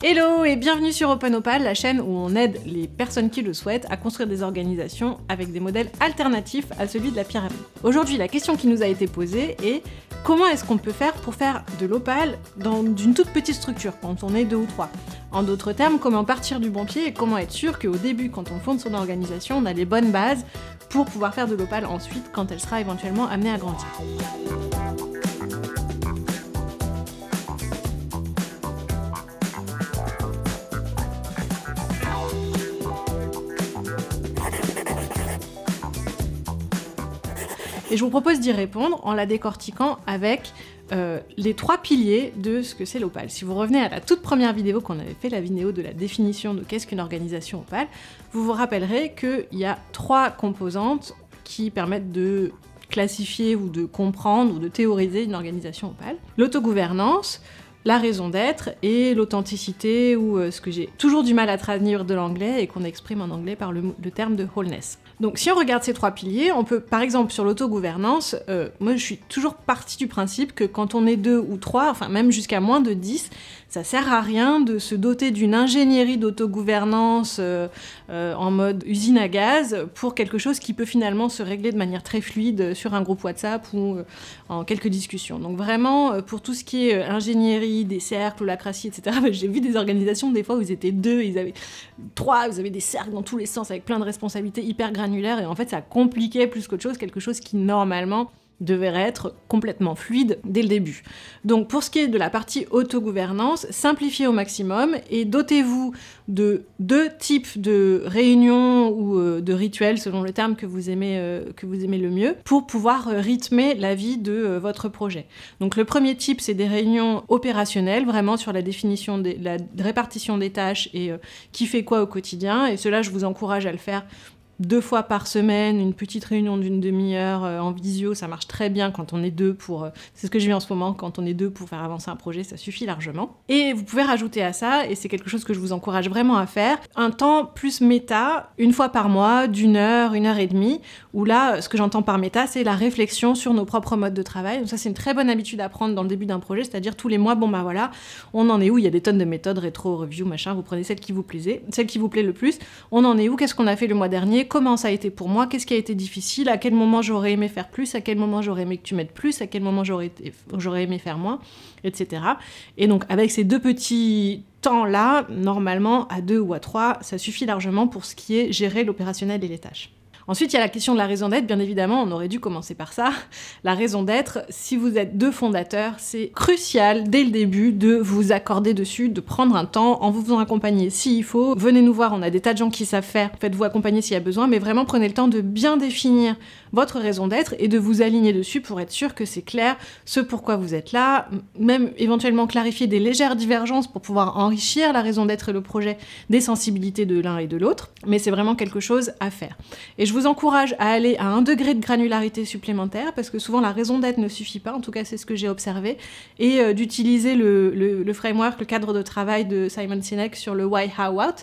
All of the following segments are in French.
Hello et bienvenue sur OpenOpal, la chaîne où on aide les personnes qui le souhaitent à construire des organisations avec des modèles alternatifs à celui de la pyramide. Aujourd'hui, la question qui nous a été posée est comment est-ce qu'on peut faire pour faire de l'Opal dans une toute petite structure, quand on est 2 ou 3 ? En d'autres termes, comment partir du bon pied et comment être sûr qu'au début, quand on fonde son organisation, on a les bonnes bases pour pouvoir faire de l'Opal ensuite quand elle sera éventuellement amenée à grandir. Et je vous propose d'y répondre en la décortiquant avec les 3 piliers de ce que c'est l'Opal. Si vous revenez à la toute première vidéo qu'on avait fait, la vidéo de la définition de qu'est-ce qu'une organisation Opal, vous vous rappellerez qu'il y a 3 composantes qui permettent de classifier ou de comprendre ou de théoriser une organisation Opal. L'autogouvernance, la raison d'être et l'authenticité, ou ce que j'ai toujours du mal à traduire de l'anglais et qu'on exprime en anglais par le terme de wholeness. Donc si on regarde ces 3 piliers, on peut, par exemple sur l'autogouvernance, moi je suis toujours partie du principe que quand on est 2 ou 3, enfin même jusqu'à moins de 10, ça sert à rien de se doter d'une ingénierie d'autogouvernance en mode usine à gaz pour quelque chose qui peut finalement se régler de manière très fluide sur un groupe WhatsApp ou en quelques discussions. Donc vraiment, pour tout ce qui est ingénierie, des cercles, holacratie, etc., j'ai vu des organisations des fois où ils étaient 2, ils avaient 3, ils avaient des cercles dans tous les sens avec plein de responsabilités hyper granulaires et en fait ça compliquait plus qu'autre chose, quelque chose qui normalement devait être complètement fluide dès le début. Donc pour ce qui est de la partie autogouvernance, simplifiez au maximum et dotez-vous de 2 types de réunions ou de rituels, selon le terme que vous aimez le mieux, pour pouvoir rythmer la vie de votre projet. Donc le premier type, c'est des réunions opérationnelles, vraiment sur la définition de la répartition des tâches et qui fait quoi au quotidien, et cela je vous encourage à le faire 2 fois par semaine, une petite réunion d'une demi-heure en visio, ça marche très bien quand on est 2 pour... c'est ce que je vis en ce moment, quand on est 2 pour faire avancer un projet, ça suffit largement. Et vous pouvez rajouter à ça, et c'est quelque chose que je vous encourage vraiment à faire, un temps plus méta, 1 fois par mois, d'1 heure, 1 heure et demie, où là, ce que j'entends par méta, c'est la réflexion sur nos propres modes de travail. Donc ça, c'est une très bonne habitude à prendre dans le début d'un projet, c'est-à-dire tous les mois, bon bah voilà, on en est où ? Il y a des tonnes de méthodes, rétro, review, machin, vous prenez celle qui vous plaît le plus, on en est où ? Qu'est-ce qu'on a fait le mois dernier ? Comment ça a été pour moi, qu'est-ce qui a été difficile, à quel moment j'aurais aimé faire plus, à quel moment j'aurais aimé que tu m'aides plus, à quel moment j'aurais aimé faire moins, etc. Et donc avec ces 2 petits temps-là, normalement à 2 ou à 3, ça suffit largement pour ce qui est gérer l'opérationnel et les tâches. Ensuite, il y a la question de la raison d'être, bien évidemment, on aurait dû commencer par ça. La raison d'être, si vous êtes 2 fondateurs, c'est crucial, dès le début, de vous accorder dessus, de prendre un temps en vous faisant accompagner s'il faut. Venez nous voir, on a des tas de gens qui savent faire, faites-vous accompagner s'il y a besoin, mais vraiment prenez le temps de bien définir votre raison d'être et de vous aligner dessus pour être sûr que c'est clair ce pourquoi vous êtes là, même éventuellement clarifier des légères divergences pour pouvoir enrichir la raison d'être et le projet des sensibilités de l'un et de l'autre, mais c'est vraiment quelque chose à faire. Et je vous encourage à aller à un degré de granularité supplémentaire, parce que souvent la raison d'être ne suffit pas, en tout cas c'est ce que j'ai observé, et d'utiliser le framework, le cadre de travail de Simon Sinek sur le why, how, what.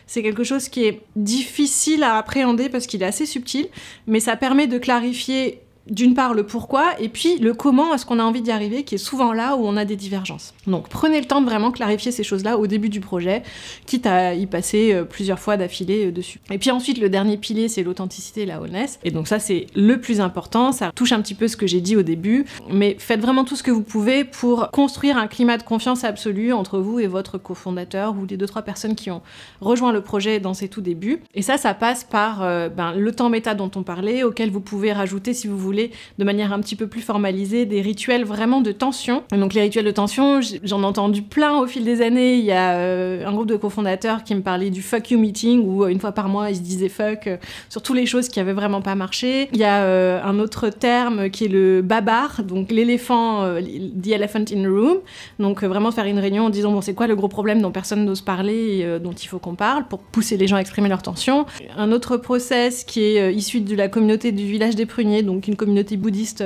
C'est quelque chose qui est difficile à appréhender parce qu'il est assez subtil, mais ça permet de clarifier d'une part le pourquoi, et puis le comment est-ce qu'on a envie d'y arriver, qui est souvent là où on a des divergences. Donc prenez le temps de vraiment clarifier ces choses-là au début du projet, quitte à y passer plusieurs fois d'affilée dessus. Et puis ensuite, le dernier pilier, c'est l'authenticité et la wholeness. Et donc ça, c'est le plus important, ça touche un petit peu ce que j'ai dit au début, mais faites vraiment tout ce que vous pouvez pour construire un climat de confiance absolu entre vous et votre cofondateur, ou les 2-3 personnes qui ont rejoint le projet dans ses tout débuts. Et ça passe par le temps méta dont on parlait, auquel vous pouvez rajouter, si vous voulez, de manière un petit peu plus formalisée, des rituels vraiment de tension. Et donc les rituels de tension, j'en ai entendu plein au fil des années. Il y a un groupe de cofondateurs qui me parlait du fuck you meeting, où 1 fois par mois ils se disaient fuck sur toutes les choses qui avaient vraiment pas marché. Il y a un autre terme qui est le babar, donc l'éléphant, the elephant in the room, donc vraiment faire une réunion en disant bon, c'est quoi le gros problème dont personne n'ose parler et dont il faut qu'on parle, pour pousser les gens à exprimer leur tension. Un autre process qui est issu de la communauté du village des pruniers, donc une communauté bouddhiste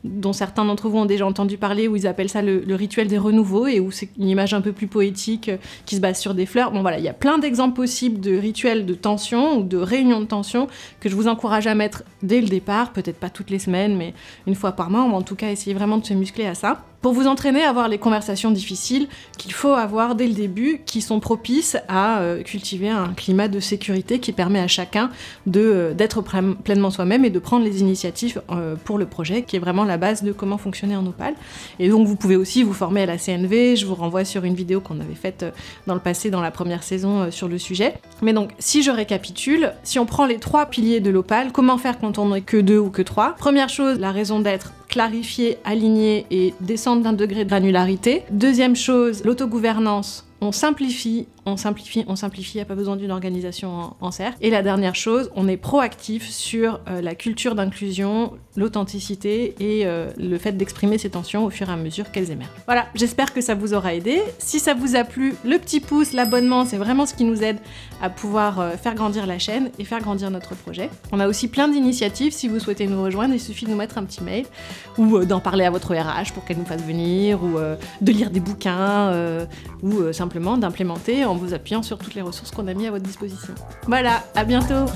dont certains d'entre vous ont déjà entendu parler, où ils appellent ça le rituel des renouveaux, et où c'est une image un peu plus poétique qui se base sur des fleurs. Bon voilà, il y a plein d'exemples possibles de rituels de tension ou de réunions de tension que je vous encourage à mettre dès le départ, peut-être pas toutes les semaines, mais une fois par mois, ou en tout cas essayer vraiment de se muscler à ça, pour vous entraîner à avoir les conversations difficiles qu'il faut avoir dès le début, qui sont propices à cultiver un climat de sécurité qui permet à chacun d'être pleinement soi-même et de prendre les initiatives pour le projet, qui est vraiment la base de comment fonctionner en Opale. Et donc vous pouvez aussi vous former à la CNV, je vous renvoie sur une vidéo qu'on avait faite dans le passé, dans la première saison, sur le sujet. Mais donc, si je récapitule, si on prend les 3 piliers de l'Opale, comment faire quand on n'est que 2 ou que 3 ? Première chose, la raison d'être, clarifier, aligner et descendre d'un degré de granularité. Deuxième chose, l'autogouvernance. On simplifie, il n'y a pas besoin d'une organisation en cercle. Et la dernière chose, on est proactif sur la culture d'inclusion, l'authenticité et le fait d'exprimer ses tensions au fur et à mesure qu'elles émergent. Voilà, j'espère que ça vous aura aidé. Si ça vous a plu, le petit pouce, l'abonnement, c'est vraiment ce qui nous aide à pouvoir faire grandir la chaîne et faire grandir notre projet. On a aussi plein d'initiatives, si vous souhaitez nous rejoindre, il suffit de nous mettre un petit mail ou d'en parler à votre RH pour qu'elle nous fasse venir, ou de lire des bouquins, ou simplement d'implémenter en vous appuyant sur toutes les ressources qu'on a mis à votre disposition. Voilà, à bientôt!